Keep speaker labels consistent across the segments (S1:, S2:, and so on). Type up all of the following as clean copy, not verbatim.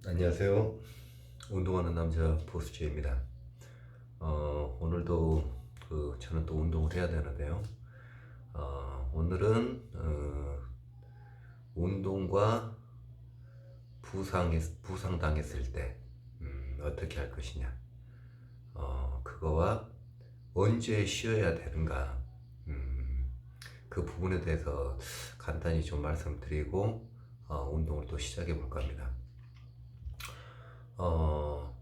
S1: 안녕하세요. 운동하는 남자 보수재입니다. 오늘도 저는 또 운동을 해야 되는데요. 오늘은 운동과 부상당했을 때 어떻게 할 것이냐, 그거와 언제 쉬어야 되는가, 그 부분에 대해서 간단히 좀 말씀드리고 운동을 또 시작해 볼까 합니다. 어,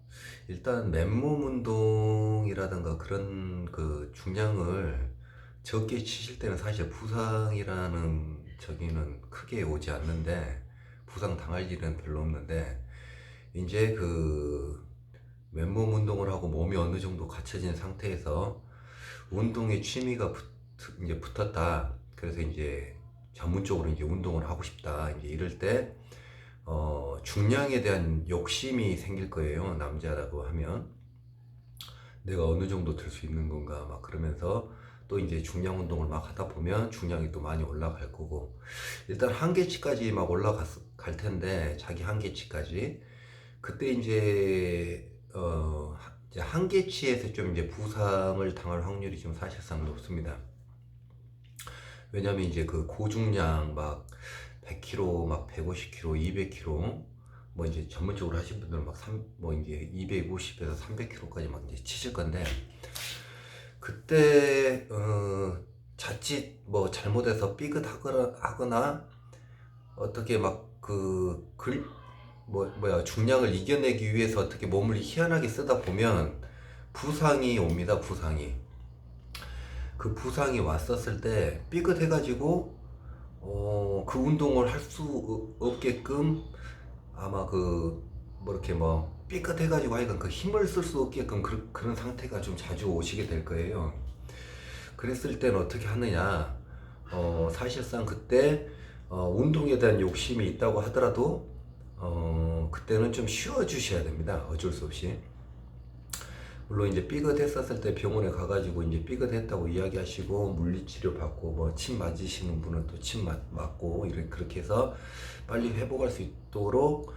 S1: 일단 맨몸 운동이라든가 그런 그 중량을 적게 치실 때는 사실 부상이라는 저기는 크게 오지 않는데, 부상 당할 일은 별로 없는데, 이제 그 맨몸 운동을 하고 몸이 어느 정도 갖춰진 상태에서 운동에 취미가 이제 붙었다. 그래서 이제 전문적으로 이제 운동을 하고 싶다. 이제 이럴 때 중량에 대한 욕심이 생길 거예요. 남자라고 하면 내가 어느 정도 들 수 있는 건가 막 그러면서 또 이제 중량 운동을 막 하다 보면 중량이 또 많이 올라갈 거고, 일단 한계치까지 막 올라갈 텐데, 자기 한계치까지 그때 이제 한계치에서 좀 이제 부상을 당할 확률이 좀 사실상 높습니다. 왜냐면 이제 그 고중량 막 100kg, 막 150kg, 200kg, 뭐 이제 전문적으로 하신 분들은 뭐 이제 250에서 300kg까지 막 이제 치실 건데, 그때 자칫 뭐 잘못해서 삐끗하거나 어떻게 막 중량을 이겨내기 위해서 어떻게 몸을 희한하게 쓰다 보면 부상이 옵니다. 그 부상이 왔었을 때 삐끗해가지고 그 운동을 할 수 없게끔, 아마 뭐 이렇게 뭐 삐끗해가지고 하여간 그 힘을 쓸 수 없게끔 그런 상태가 좀 자주 오시게 될 거예요. 그랬을 때는 어떻게 하느냐, 사실상 그때 운동에 대한 욕심이 있다고 하더라도 그때는 좀 쉬어 주셔야 됩니다. 어쩔 수 없이. 물론 이제 삐끗했었을 때 병원에 가가지고 이제 삐끗했다고 이야기하시고 물리치료 받고 뭐 침 맞으시는 분은 또 침 맞고 이렇게 그렇게 해서 빨리 회복할 수 있도록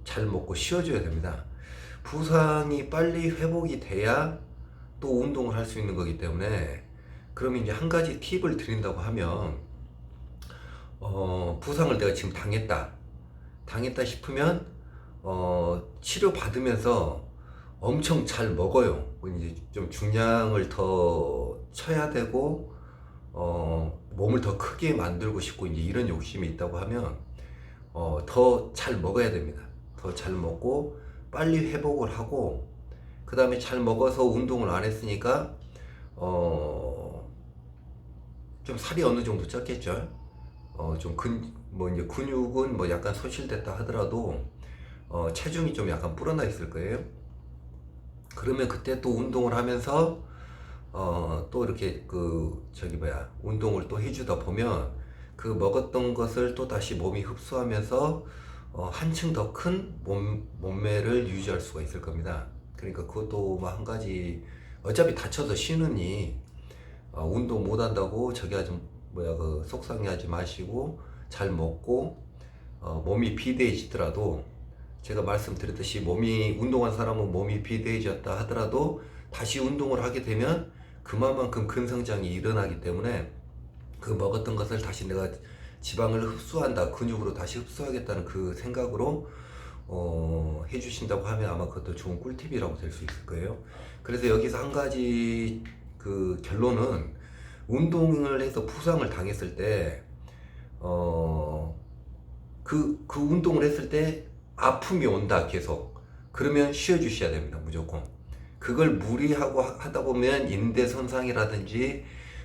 S1: 잘 먹고 쉬어줘야 됩니다. 부상이 빨리 회복이 돼야 또 운동을 할 수 있는 거기 때문에, 그럼 이제 한 가지 팁을 드린다고 하면, 부상을 내가 지금 당했다 싶으면 치료 받으면서 엄청 잘 먹어요. 이제 좀 중량을 더 쳐야 되고 몸을 더 크게 만들고 싶고 이제 이런 욕심이 있다고 하면 더 잘 먹어야 됩니다. 더 잘 먹고 빨리 회복을 하고, 그 다음에 잘 먹어서 운동을 안 했으니까 좀 살이 어느 정도 쪘겠죠. 뭐 이제 근육은 뭐 약간 소실됐다 하더라도 체중이 좀 약간 불어나 있을 거예요. 그러면 그때 또 운동을 하면서 또 이렇게 운동을 또 해주다 보면 그 먹었던 것을 또 다시 몸이 흡수하면서 한층 더 큰 몸매를 유지할 수가 있을 겁니다. 그러니까 그것도 뭐 한 가지, 어차피 다쳐서 쉬느니 운동 못 한다고 속상해하지 마시고 잘 먹고 몸이 비대해지더라도, 제가 말씀드렸듯이 운동한 사람은 몸이 비대해졌다 하더라도 다시 운동을 하게 되면 그만큼 근성장이 일어나기 때문에 그 먹었던 것을 다시 내가 지방을 흡수한다, 근육으로 다시 흡수하겠다는 그 생각으로 해주신다고 하면 아마 그것도 좋은 꿀팁이라고 될 수 있을 거예요. 그래서 여기서 한 가지 그 결론은, 운동을 해서 부상을 당했을 때 그 운동을 했을 때 아픔이 온다 계속, 그러면 쉬어 주셔야 됩니다. 무조건. 그걸 무리하고 하다 보면 인대 손상이라든지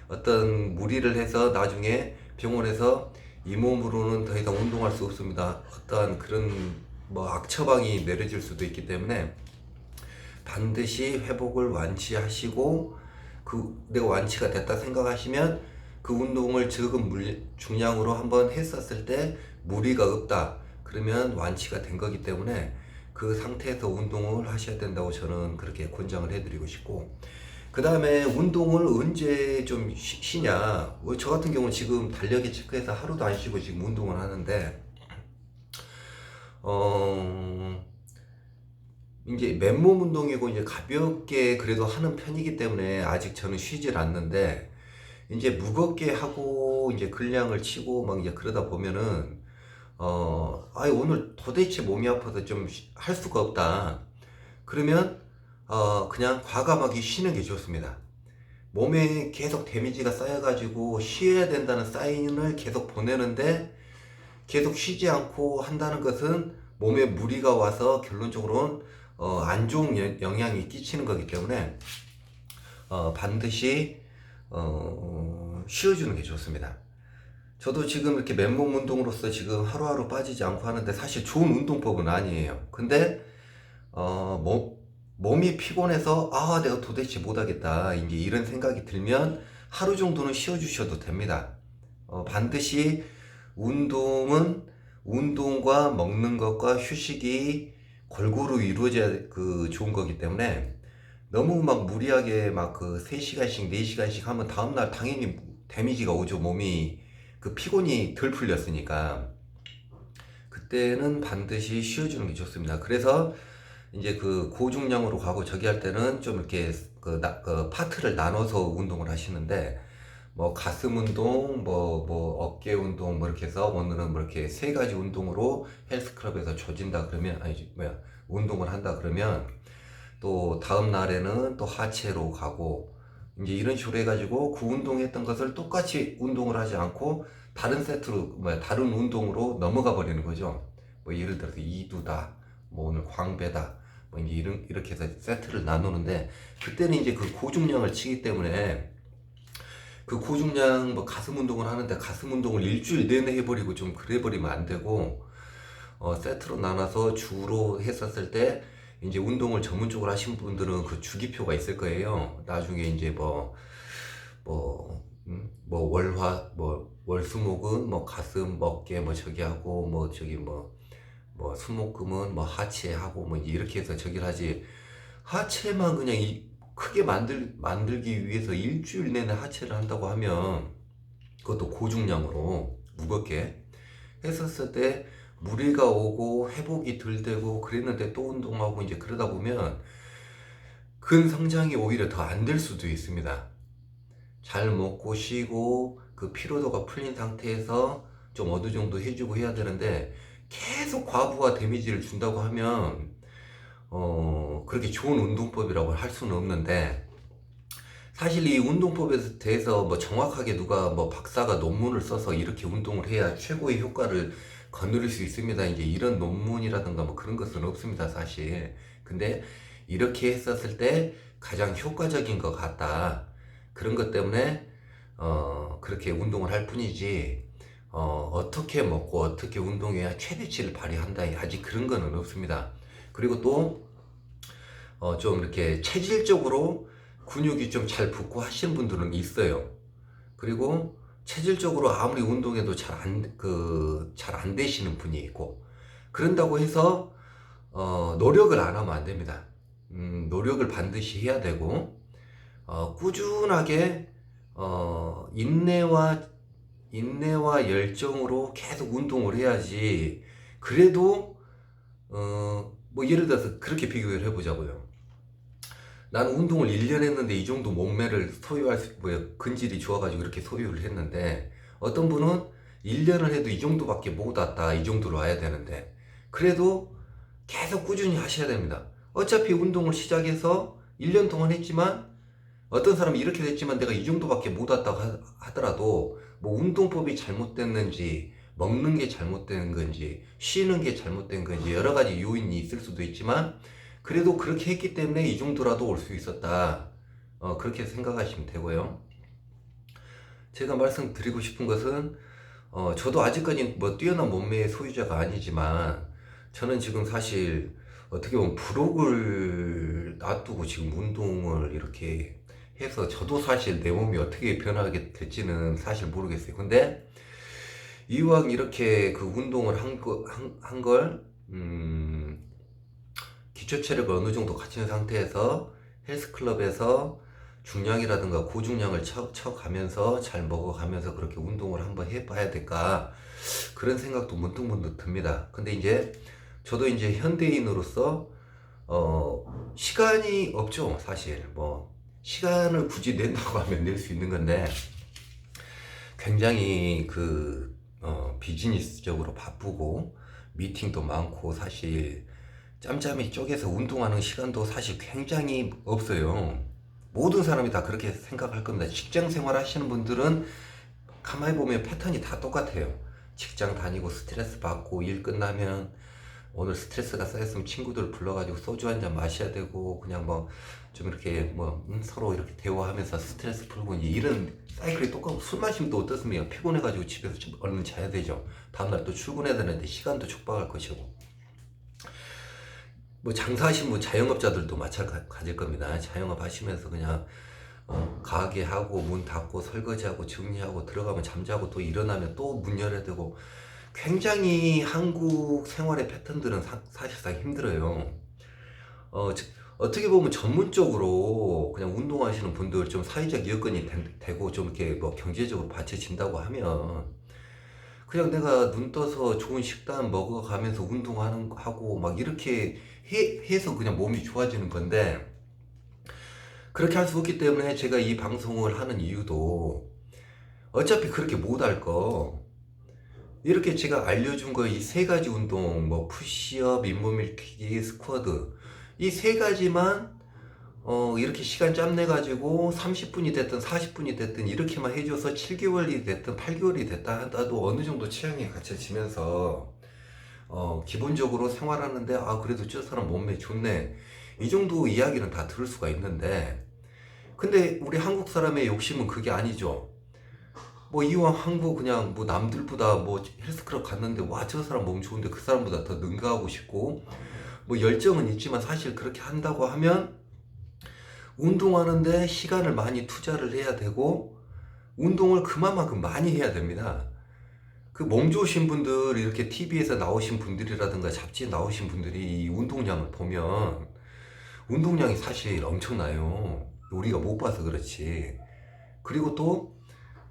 S1: 어떤 무리를 해서 나중에 병원에서 이 몸으로는 더 이상 운동할 수 없습니다, 어떠한 그런 뭐 악처방이 내려질 수도 있기 때문에 반드시 회복을 완치하시고, 내가 완치가 됐다 생각하시면 그 운동을 적은 중량으로 한번 했었을 때 무리가 없다 그러면 완치가 된 거기 때문에 그 상태에서 운동을 하셔야 된다고 저는 그렇게 권장을 해드리고 싶고, 그 다음에 운동을 언제 좀 쉬냐, 저 같은 경우는 지금 달력에 체크해서 하루도 안 쉬고 지금 운동을 하는데, 어, 이제 맨몸 운동이고 이제 가볍게 그래도 하는 편이기 때문에 아직 저는 쉬질 않는데, 이제 무겁게 하고 이제 근량을 치고 막 이제 그러다 보면은 오늘 도대체 몸이 아파서 좀 할 수가 없다. 그러면 그냥 과감하게 쉬는 게 좋습니다. 몸에 계속 데미지가 쌓여가지고 쉬어야 된다는 사인을 계속 보내는데, 계속 쉬지 않고 한다는 것은 몸에 무리가 와서 결론적으로는 안 좋은 영향이 끼치는 거기 때문에 반드시 쉬어주는 게 좋습니다. 저도 지금 이렇게 맨몸 운동으로서 지금 하루하루 빠지지 않고 하는데 사실 좋은 운동법은 아니에요. 근데 몸이 피곤해서 내가 도대체 못하겠다 이제 이런 생각이 들면 하루 정도는 쉬어주셔도 됩니다. 반드시 운동은 운동과 먹는 것과 휴식이 골고루 이루어져야 좋은 거기 때문에 너무 막 무리하게 막 3시간씩 4시간씩 하면 다음날 당연히 데미지가 오죠. 몸이 피곤이 덜 풀렸으니까 그때는 반드시 쉬어주는 게 좋습니다. 그래서 이제 고중량으로 가고 저기 할 때는 좀 이렇게 파트를 나눠서 운동을 하시는데, 뭐 가슴 운동, 뭐 어깨 운동, 뭐 이렇게 해서 오늘은 뭐 이렇게 3가지 운동으로 헬스클럽에서 조진다 그러면, 운동을 한다 그러면 또 다음 날에는 또 하체로 가고 이제 이런 식으로 해가지고 운동했던 것을 똑같이 운동을 하지 않고 다른 세트로 다른 운동으로 넘어가 버리는 거죠. 뭐 예를 들어서 이두다, 뭐 오늘 광배다, 뭐 이제 이렇게 해서 세트를 나누는데, 그때는 이제 고중량을 치기 때문에 고중량 뭐 가슴 운동을 하는데 가슴 운동을 일주일 내내 해버리고 좀 그래 버리면 안 되고, 세트로 나눠서 주로 했었을 때 이제 운동을 전문적으로 하신 분들은 주기표가 있을 거예요. 나중에 이제 월수목은 뭐 가슴, 어깨 뭐 저기 하고 뭐 저기 수목금은 뭐 하체 하고 뭐 이렇게 해서 저기를 하지. 하체만 그냥 크게 만들기 위해서 일주일 내내 하체를 한다고 하면, 그것도 고중량으로 무겁게 했었을 때 무리가 오고 회복이 덜 되고 그랬는데 또 운동하고 이제 그러다 보면 근성장이 오히려 더 안 될 수도 있습니다. 잘 먹고 쉬고 피로도가 풀린 상태에서 좀 어느 정도 해주고 해야 되는데, 계속 과부하 데미지를 준다고 하면 그렇게 좋은 운동법이라고 할 수는 없는데, 사실 이 운동법에 대해서 뭐 정확하게 누가 뭐 박사가 논문을 써서 이렇게 운동을 해야 최고의 효과를 거느릴 수 있습니다, 이제 이런 논문이라든가 뭐 그런 것은 없습니다, 사실. 근데 이렇게 했었을 때 가장 효과적인 것 같다, 그런 것 때문에 그렇게 운동을 할 뿐이지, 어떻게 먹고 어떻게 운동해야 최대치를 발휘한다, 아직 그런 거는 없습니다. 그리고 또 좀 이렇게 체질적으로 근육이 좀 잘 붙고 하시는 분들은 있어요. 그리고 체질적으로 아무리 운동해도 잘 안 되시는 분이 있고, 그런다고 해서 노력을 안 하면 안 됩니다. 노력을 반드시 해야 되고, 꾸준하게 인내와 열정으로 계속 운동을 해야지. 그래도 뭐 예를 들어서 그렇게 비교를 해보자고요. 나는 운동을 1년 했는데 이 정도 몸매를 근질이 좋아가지고 이렇게 소유를 했는데, 어떤 분은 1년을 해도 이 정도밖에 못 왔다, 이 정도로 와야 되는데, 그래도 계속 꾸준히 하셔야 됩니다. 어차피 운동을 시작해서 1년 동안 했지만, 어떤 사람이 이렇게 됐지만 내가 이 정도밖에 못 왔다고 하더라도 뭐 운동법이 잘못됐는지, 먹는 게 잘못된 건지, 쉬는 게 잘못된 건지 여러 가지 요인이 있을 수도 있지만, 그래도 그렇게 했기 때문에 이 정도라도 올 수 있었다, 그렇게 생각하시면 되고요. 제가 말씀드리고 싶은 것은, 저도 아직까지 뭐 뛰어난 몸매의 소유자가 아니지만, 저는 지금 사실 어떻게 보면 부록을 놔두고 지금 운동을 이렇게 해서, 저도 사실 내 몸이 어떻게 변하게 될지는 사실 모르겠어요. 근데 이왕 이렇게 운동을 기초 체력을 어느 정도 갖춘 상태에서 헬스클럽에서 중량이라든가 고중량을 쳐가면서 잘 먹어가면서 그렇게 운동을 한번 해봐야 될까, 그런 생각도 문득문득 듭니다. 근데 이제 저도 이제 현대인으로서 시간이 없죠. 사실 뭐 시간을 굳이 낸다고 하면 낼 수 있는 건데 굉장히 비즈니스적으로 바쁘고 미팅도 많고 사실 짬짬이 쪼개서 운동하는 시간도 사실 굉장히 없어요. 모든 사람이 다 그렇게 생각할 겁니다. 직장 생활 하시는 분들은 가만히 보면 패턴이 다 똑같아요. 직장 다니고 스트레스 받고 일 끝나면 오늘 스트레스가 쌓였으면 친구들 불러가지고 소주 한 잔 마셔야 되고 그냥 뭐 좀 이렇게 서로 이렇게 대화하면서 스트레스 풀고 이제 이런 사이클이 똑같고 술 마시면 또 어떻습니까? 피곤해가지고 집에서 좀 얼른 자야 되죠. 다음날 또 출근해야 되는데 시간도 촉박할 것이고 뭐 장사하신 분 자영업자들도 마찬가지일 겁니다. 자영업 하시면서 그냥 가게 하고 문 닫고 설거지하고 정리하고 들어가면 잠자고 또 일어나면 또 문 열어야 되고 굉장히 한국 생활의 패턴들은 사실상 힘들어요. 어떻게 보면 전문적으로 그냥 운동하시는 분들 좀 사회적 여건이 되고 좀 이렇게 뭐 경제적으로 받쳐진다고 하면 그냥 내가 눈 떠서 좋은 식단 먹어가면서 하고 막 이렇게 해서 그냥 몸이 좋아지는 건데 그렇게 할 수 없기 때문에 제가 이 방송을 하는 이유도 어차피 그렇게 못 할 거 이렇게 제가 알려준 거 이 세 가지 운동 뭐 푸시업, 잇몸 일으키기, 스쿼드 이 세 가지만 이렇게 시간 짬 내 가지고 30분이 됐든 40분이 됐든 이렇게만 해줘서 7개월이 됐든 8개월이 됐다 하더라도 어느 정도 체형이 갖춰지면서 기본적으로 생활하는데 그래도 저 사람 몸매 좋네 이 정도 이야기는 다 들을 수가 있는데 근데 우리 한국 사람의 욕심은 그게 아니죠. 뭐 이왕 한국 그냥 뭐 남들보다 뭐 헬스클럽 갔는데 와 저 사람 몸 좋은데 그 사람보다 더 능가하고 싶고 뭐 열정은 있지만 사실 그렇게 한다고 하면 운동하는데 시간을 많이 투자를 해야 되고 운동을 그만큼 많이 해야 됩니다. 그 몸 좋으신 분들 이렇게 TV에서 나오신 분들이라든가 잡지에 나오신 분들이 이 운동량을 보면 운동량이 사실 엄청나요. 우리가 못 봐서 그렇지. 그리고 또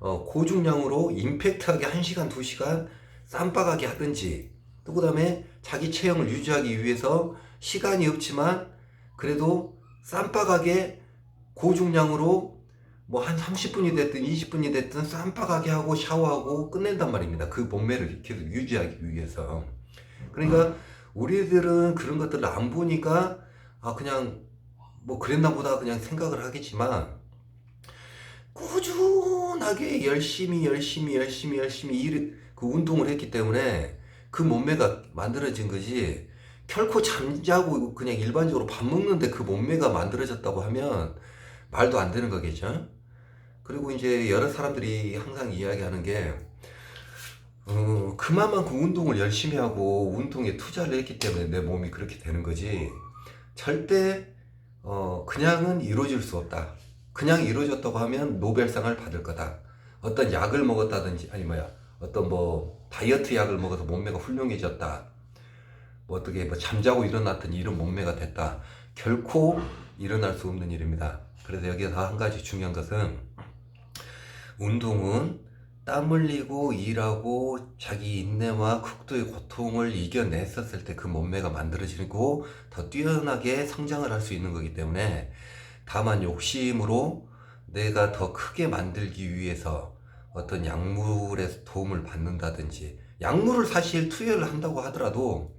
S1: 고중량으로 임팩트하게 1시간 2시간 쌈박하게 하든지 또 그 다음에 자기 체형을 유지하기 위해서 시간이 없지만 그래도 쌈박하게 고중량으로 뭐 한 30분이 됐든 20분이 됐든 쌈박하게 하고 샤워하고 끝낸단 말입니다. 그 몸매를 계속 유지하기 위해서. 그러니까 우리들은 그런 것들을 안 보니까 그냥 뭐 그랬나 보다 그냥 생각을 하겠지만 꾸준하게 열심히 그 운동을 했기 때문에 그 몸매가 만들어진 거지 결코 잠자고 그냥 일반적으로 밥 먹는데 그 몸매가 만들어졌다고 하면 말도 안 되는 거겠죠. 그리고 이제 여러 사람들이 항상 이야기하는 게 그만큼 운동을 열심히 하고 운동에 투자를 했기 때문에 내 몸이 그렇게 되는 거지 절대 그냥은 이루어질 수 없다. 그냥 이루어졌다고 하면 노벨상을 받을 거다. 어떤 약을 먹었다든지 어떤 뭐 다이어트 약을 먹어서 몸매가 훌륭해졌다. 뭐 어떻게 뭐 잠자고 일어났더니 이런 몸매가 됐다. 결코 일어날 수 없는 일입니다. 그래서 여기서 한 가지 중요한 것은 운동은 땀 흘리고 일하고 자기 인내와 극도의 고통을 이겨냈었을 때 그 몸매가 만들어지고 더 뛰어나게 성장을 할 수 있는 거기 때문에 다만 욕심으로 내가 더 크게 만들기 위해서 어떤 약물의 도움을 받는다든지 약물을 사실 투여를 한다고 하더라도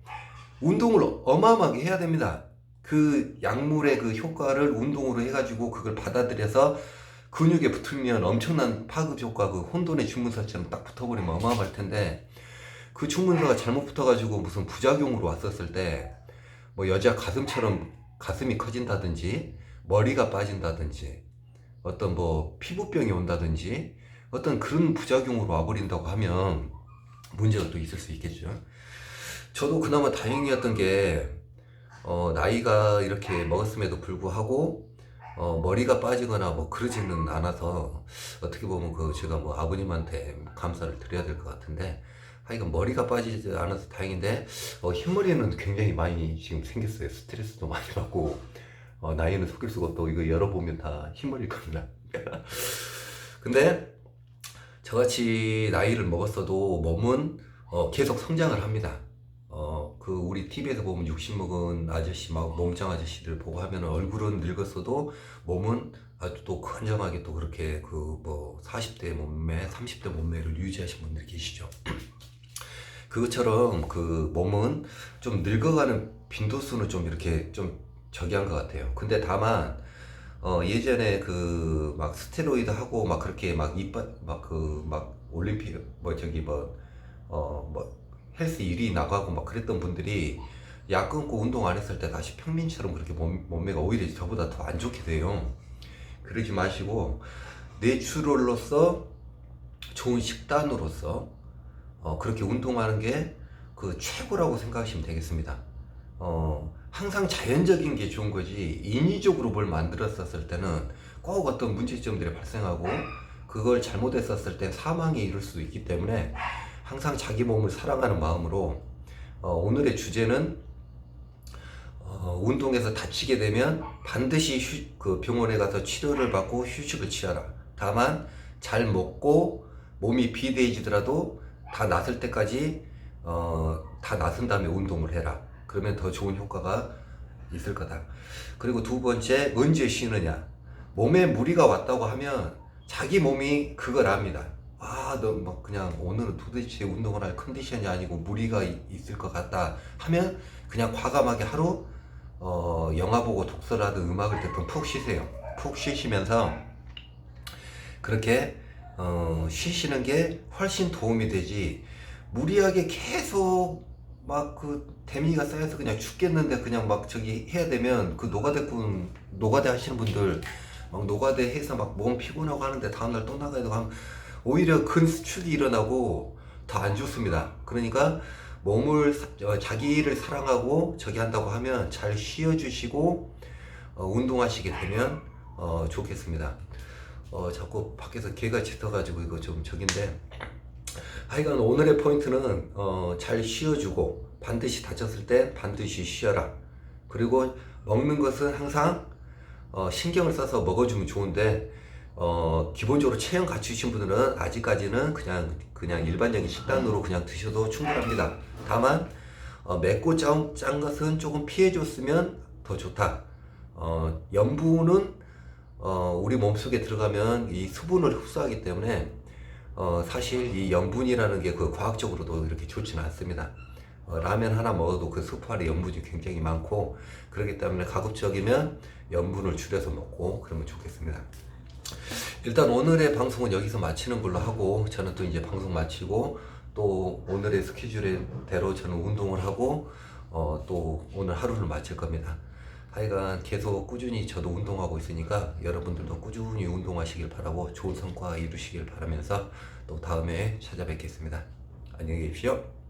S1: 운동을 어마어마하게 해야 됩니다. 그 약물의 그 효과를 운동으로 해가지고 그걸 받아들여서 근육에 붙으면 엄청난 파급 효과, 그 혼돈의 주문서처럼 딱 붙어버리면 어마어마할 텐데 그 주문서가 잘못 붙어가지고 무슨 부작용으로 왔었을 때 뭐 여자 가슴처럼 가슴이 커진다든지 머리가 빠진다든지 어떤 뭐 피부병이 온다든지 어떤 그런 부작용으로 와버린다고 하면 문제가 또 있을 수 있겠죠. 저도 그나마 다행이었던 게 나이가 이렇게 먹었음에도 불구하고 머리가 빠지거나 뭐 그러지는 않아서 어떻게 보면 제가 뭐 아버님한테 감사를 드려야 될 것 같은데 하여간 머리가 빠지지 않아서 다행인데 흰머리는 굉장히 많이 지금 생겼어요. 스트레스도 많이 받고 나이는 속일 수가 없고 이거 열어보면 다 흰머리일 겁니다. 근데 저같이 나이를 먹었어도 몸은 계속 성장을 합니다. 그 우리 TV에서 보면 60 먹은 아저씨 막 몸짱 아저씨들 보고 하면 얼굴은 늙었어도 몸은 아주 또 건장하게 또 그렇게 그 뭐 40대 몸매, 30대 몸매를 유지하신 분들이 계시죠. 그것처럼 그 몸은 좀 늙어가는 빈도수는 좀 이렇게 좀 저기한 것 같아요. 근데 다만 예전에 그 막 스테로이드 하고 막 그렇게 막 이빨 막 그 막 올림픽 뭐 저기 뭐 헬스 1위 나가고 막 그랬던 분들이 약 끊고 운동 안 했을 때 다시 평민처럼 그렇게 몸매가 오히려 저보다 더 안 좋게 돼요. 그러지 마시고 내추럴로서 좋은 식단으로서 그렇게 운동하는 게 그 최고라고 생각하시면 되겠습니다. 항상 자연적인 게 좋은 거지 인위적으로 뭘 만들었었을 때는 꼭 어떤 문제점들이 발생하고 그걸 잘못했었을 때 사망에 이를 수도 있기 때문에 항상 자기 몸을 사랑하는 마음으로 오늘의 주제는 운동에서 다치게 되면 반드시 그 병원에 가서 치료를 받고 휴식을 취하라. 다만 잘 먹고 몸이 비대해지더라도 다 낫을 때까지 다 낫은 다음에 운동을 해라. 그러면 더 좋은 효과가 있을 거다. 그리고 두 번째, 언제 쉬느냐. 몸에 무리가 왔다고 하면 자기 몸이 그걸 압니다. 아, 너 뭐 그냥 오늘은 도대체 운동을 할 컨디션이 아니고 무리가 있을 것 같다 하면 그냥 과감하게 하루 영화 보고 독서를 하든 음악을 듣든 푹 쉬세요. 푹 쉬시면서 그렇게 쉬시는 게 훨씬 도움이 되지 무리하게 계속 막 그 데미가 쌓여서 그냥 죽겠는데 그냥 막 저기 해야 되면 그 노가대 하시는 분들 막 노가대 해서 막 몸 피곤하고 하는데 다음날 또 나가야 되고 하면 오히려 근수축이 일어나고 더 안 좋습니다. 그러니까 몸을 자기를 사랑하고 저기 한다고 하면 잘 쉬어주시고 운동하시게 되면 좋겠습니다. 자꾸 밖에서 개가 짖어가지고 이거 좀 저긴데 하여간 오늘의 포인트는 잘 쉬어주고 반드시 다쳤을 때 반드시 쉬어라. 그리고 먹는 것은 항상 신경을 써서 먹어주면 좋은데 기본적으로 체형 갖추신 분들은 아직까지는 그냥 일반적인 식단으로 그냥 드셔도 충분합니다. 다만 맵고 짠 것은 조금 피해줬으면 더 좋다. 염분은 우리 몸속에 들어가면 이 수분을 흡수하기 때문에 사실 이 염분이라는 게 그 과학적으로도 이렇게 좋지는 않습니다. 라면 하나 먹어도 그 스프 안에 염분이 굉장히 많고 그렇기 때문에 가급적이면 염분을 줄여서 먹고 그러면 좋겠습니다. 일단 오늘의 방송은 여기서 마치는 걸로 하고 저는 또 이제 방송 마치고 또 오늘의 스케줄대로 저는 운동을 하고 또 오늘 하루를 마칠 겁니다. 하여간 계속 꾸준히 저도 운동하고 있으니까 여러분들도 꾸준히 운동하시길 바라고 좋은 성과 이루시길 바라면서 또 다음에 찾아뵙겠습니다. 안녕히 계십시오.